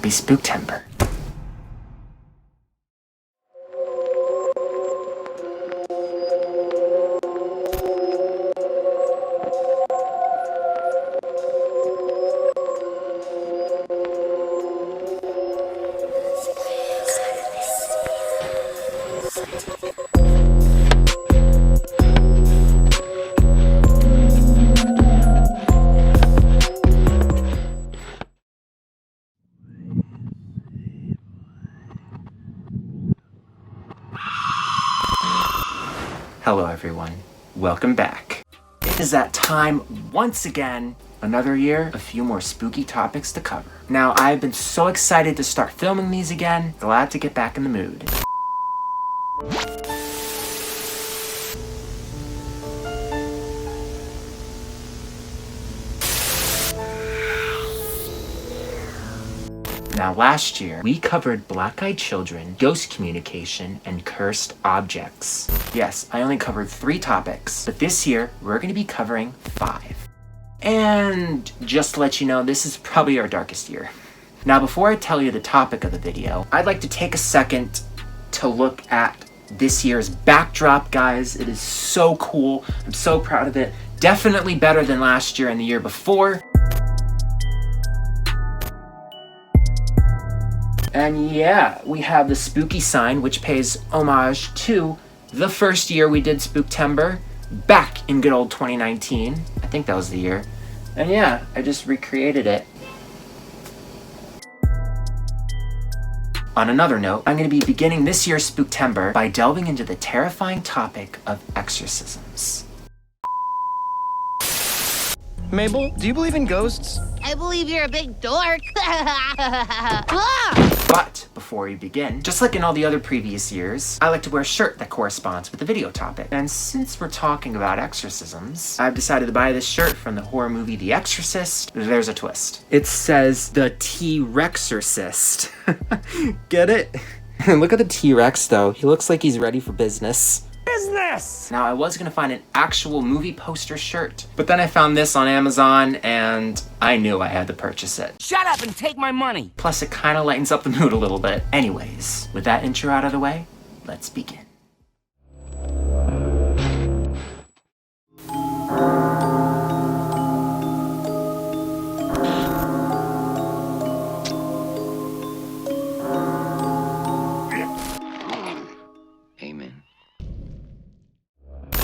Happy Spooktember. Hello everyone, welcome back. It is that time once again, another year, a few more spooky topics to cover. Now I've been so excited to start filming these again, glad to get back in the mood. Now last year, we covered black-eyed children, ghost communication, and cursed objects. Yes, I only covered 3 topics, but this year, we're going to be covering 5. And just to let you know, this is probably our darkest year. Now before I tell you the topic of the video, I'd like to take a second to look at this year's backdrop, guys. It is so cool. I'm so proud of it. Definitely better than last year and the year before. And yeah, we have the spooky sign, which pays homage to the first year we did Spooktember, back in good old 2019. I think that was the year. And yeah, I just recreated it. On another note, I'm going to be beginning this year's Spooktember by delving into the terrifying topic of exorcisms. Mabel, do you believe in ghosts? I believe you're a big dork. But before we begin, just like in all the other previous years, I like to wear a shirt that corresponds with the video topic. And since we're talking about exorcisms, I've decided to buy this shirt from the horror movie The Exorcist. There's a twist. It says the T-Rexorcist. Get it? Look at the T-Rex though. He looks like he's ready for business. Now I was gonna find an actual movie poster shirt, but then I found this on Amazon and I knew I had to purchase it. Shut up and take my money! Plus it kinda lightens up the mood a little bit. Anyways, with that intro out of the way, let's begin.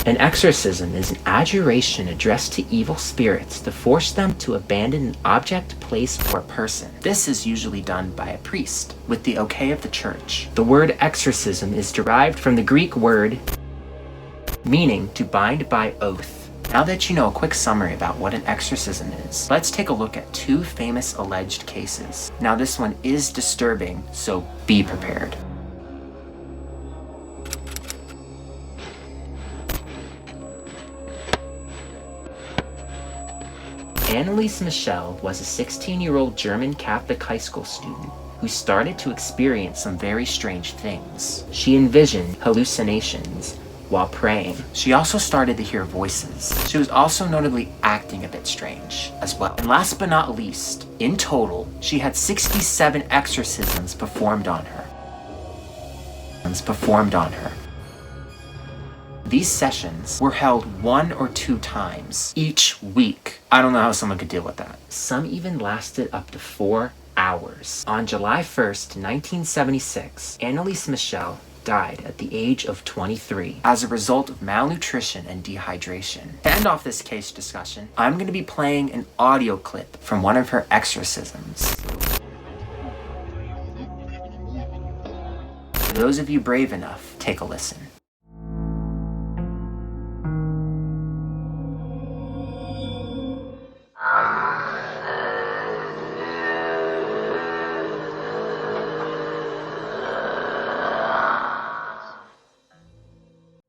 An exorcism is an adjuration addressed to evil spirits to force them to abandon an object, place, or person. This is usually done by a priest, with the okay of the church. The word exorcism is derived from the Greek word meaning to bind by oath. Now that you know a quick summary about what an exorcism is, let's take a look at 2 famous alleged cases. Now this one is disturbing, so be prepared. Anneliese Michel was a 16-year-old German Catholic high school student who started to experience some very strange things. She envisioned hallucinations while praying. She also started to hear voices. She was also notably acting a bit strange as well. And last but not least, in total, she had 67 exorcisms performed on her. These sessions were held 1 or 2 times each week. I don't know how someone could deal with that. Some even lasted up to 4 hours. On July 1st, 1976, Anneliese Michel died at the age of 23 as a result of malnutrition and dehydration. To end off this case discussion, I'm going to be playing an audio clip from one of her exorcisms. For those of you brave enough, take a listen.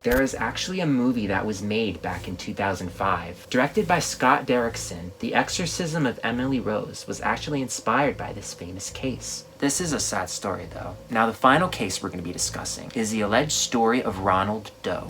There is actually a movie that was made back in 2005. Directed by Scott Derrickson, The Exorcism of Emily Rose was actually inspired by this famous case. This is a sad story though. Now the final case we're going to be discussing is the alleged story of Ronald Doe.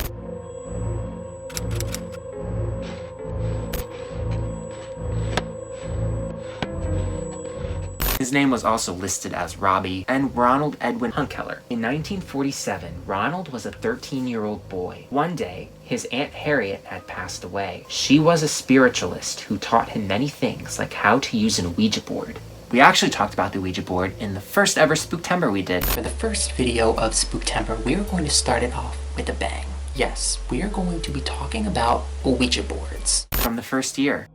His His name was also listed as Robbie, and Ronald Edwin Hunkeler. In 1947, Ronald was a 13-year-old boy. One day, his Aunt Harriet had passed away. She was a spiritualist who taught him many things, like how to use an Ouija board. We actually talked about the Ouija board in the first ever Spooktember we did. For the first video of Spooktember, we are going to start it off with a bang. Yes, we are going to be talking about Ouija boards from the first year.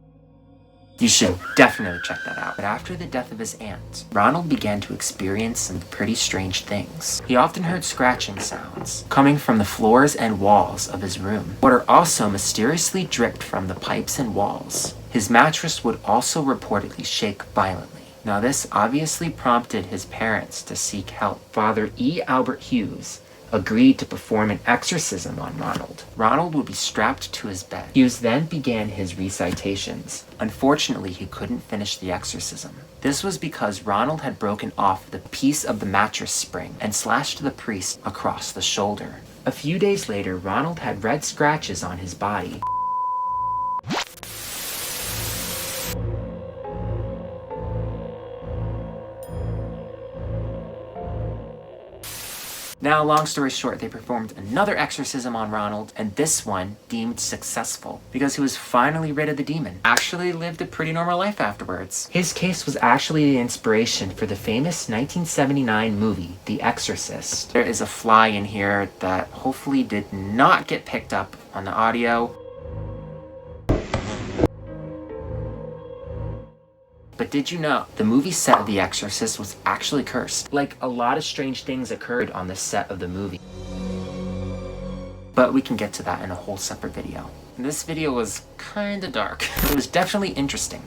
You should definitely check that out. But after the death of his aunt, Ronald began to experience some pretty strange things. He often heard scratching sounds coming from the floors and walls of his room. Water also mysteriously dripped from the pipes and walls. His mattress would also reportedly shake violently. Now this obviously prompted his parents to seek help. Father E. Albert Hughes agreed to perform an exorcism on Ronald. Ronald would be strapped to his bed. Hughes then began his recitations. Unfortunately, he couldn't finish the exorcism. This was because Ronald had broken off the piece of the mattress spring and slashed the priest across the shoulder. A few days later, Ronald had red scratches on his body. Now, long story short, they performed another exorcism on Ronald, and this one deemed successful because he was finally rid of the demon. Actually lived a pretty normal life afterwards. His case was actually the inspiration for the famous 1979 movie, The Exorcist. There is a fly in here that hopefully did not get picked up on the audio. But did you know, the movie set of The Exorcist was actually cursed? Like, a lot of strange things occurred on the set of the movie. But we can get to that in a whole separate video. This video was kinda dark, but it was definitely interesting.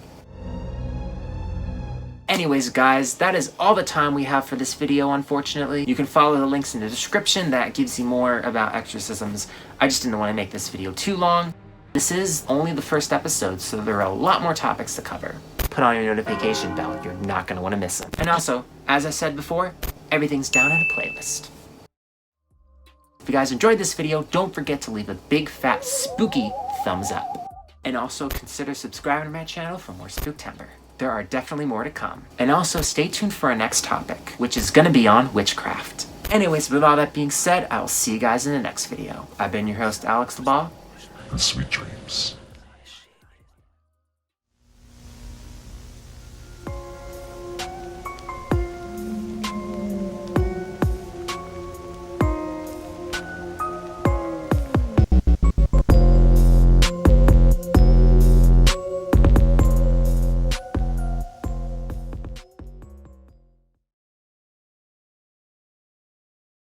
Anyways guys, that is all the time we have for this video, unfortunately. You can follow the links in the description, that gives you more about exorcisms. I just didn't want to make this video too long. This is only the first episode, so there are a lot more topics to cover. Put on your notification bell, you're not going to want to miss them. And also, as I said before, everything's down in a playlist. If you guys enjoyed this video, don't forget to leave a big fat spooky thumbs up. And also consider subscribing to my channel for more Spooktember. There are definitely more to come. And also stay tuned for our next topic, which is going to be on witchcraft. Anyways, with all that being said, I will see you guys in the next video. I've been your host, Alex LaBaw. And sweet dreams.